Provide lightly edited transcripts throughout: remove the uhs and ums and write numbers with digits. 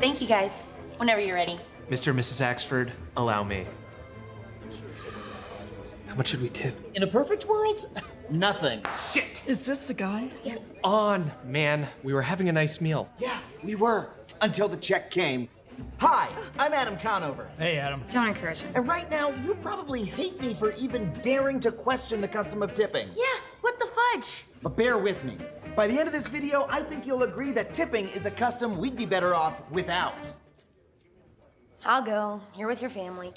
Thank you, guys. Whenever you're ready. Mr. and Mrs. Axford, allow me. How much should we tip? In a perfect world, nothing. Shit! Is this the guy? Yeah. On, man. We were having a nice meal. Yeah, we were. Until the check came. Hi, I'm Adam Conover. Hey, Adam. Don't encourage him. And right now, you probably hate me for even daring to question the custom of tipping. Yeah, what the fudge? But bear with me. By the end of this video, I think you'll agree that tipping is a custom we'd be better off without. I'll go. You're with your family.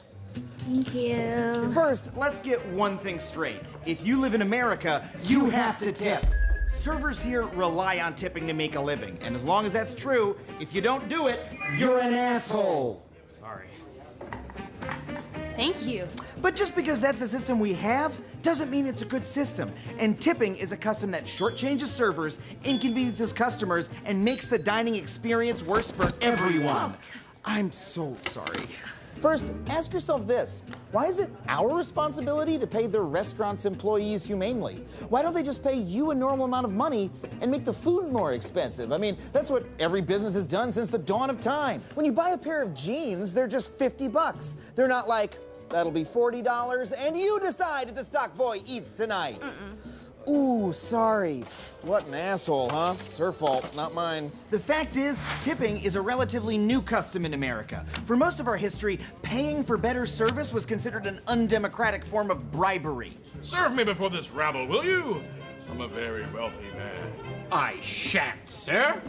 Thank you. First, let's get one thing straight. If you live in America, you have to tip. Servers here rely on tipping to make a living. And as long as that's true, if you don't do it, you're an asshole. Sorry. Thank you. But just because that's the system we have, doesn't mean it's a good system. And tipping is a custom that shortchanges servers, inconveniences customers, and makes the dining experience worse for everyone. I'm so sorry. First, ask yourself this. Why is it our responsibility to pay the restaurant's employees humanely? Why don't they just pay you a normal amount of money and make the food more expensive? I mean, that's what every business has done since the dawn of time. When you buy a pair of jeans, they're just 50 bucks. They're not like, that'll be $40 and you decide if the stock boy eats tonight. Ooh, sorry. What an asshole, huh? It's her fault, not mine. The fact is, tipping is a relatively new custom in America. For most of our history, paying for better service was considered an undemocratic form of bribery. Serve me before this rabble, will you? I'm a very wealthy man. I shan't, sir.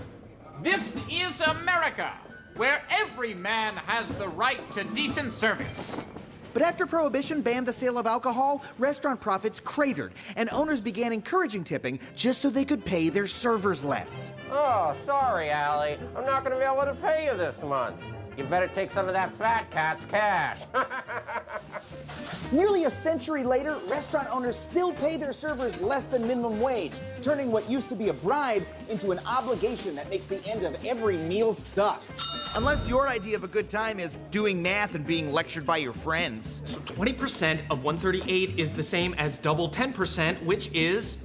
This is America, where every man has the right to decent service. But after Prohibition banned the sale of alcohol, restaurant profits cratered, and owners began encouraging tipping just so they could pay their servers less. Oh, sorry, Allie. I'm not gonna be able to pay you this month. You better take some of that fat cat's cash. Nearly a century later, restaurant owners still pay their servers less than minimum wage, turning what used to be a bribe into an obligation that makes the end of every meal suck. Unless your idea of a good time is doing math and being lectured by your friends. So 20% of 138 is the same as double 10%, which is...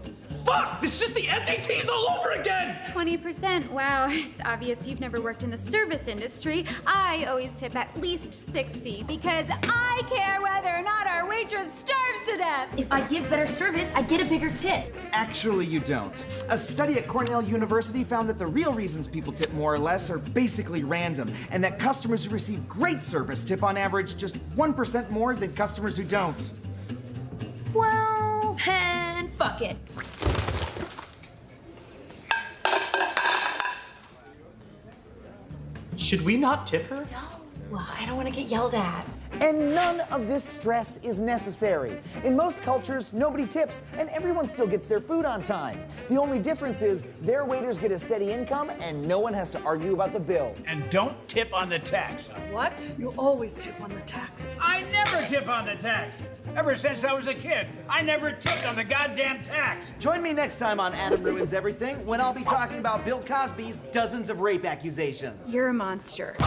Fuck! This is just the SATs all over again! 20%. Wow, it's obvious you've never worked in the service industry. I always tip at least 60 because I care whether or not our waitress starves to death. If I give better service, I get a bigger tip. Actually, you don't. A study at Cornell University found that the real reasons people tip more or less are basically random, and that customers who receive great service tip on average just 1% more than customers who don't. Well, then fuck it. Should we not tip her? No, I don't want to get yelled at. And none of this stress is necessary. In most cultures, nobody tips, and everyone still gets their food on time. The only difference is their waiters get a steady income, and no one has to argue about the bill. And don't tip on the tax. What? You always tip on the tax. I never tip on the tax. Ever since I was a kid, I never tipped on the goddamn tax. Join me next time on Adam Ruins Everything, when I'll be talking about Bill Cosby's dozens of rape accusations. You're a monster.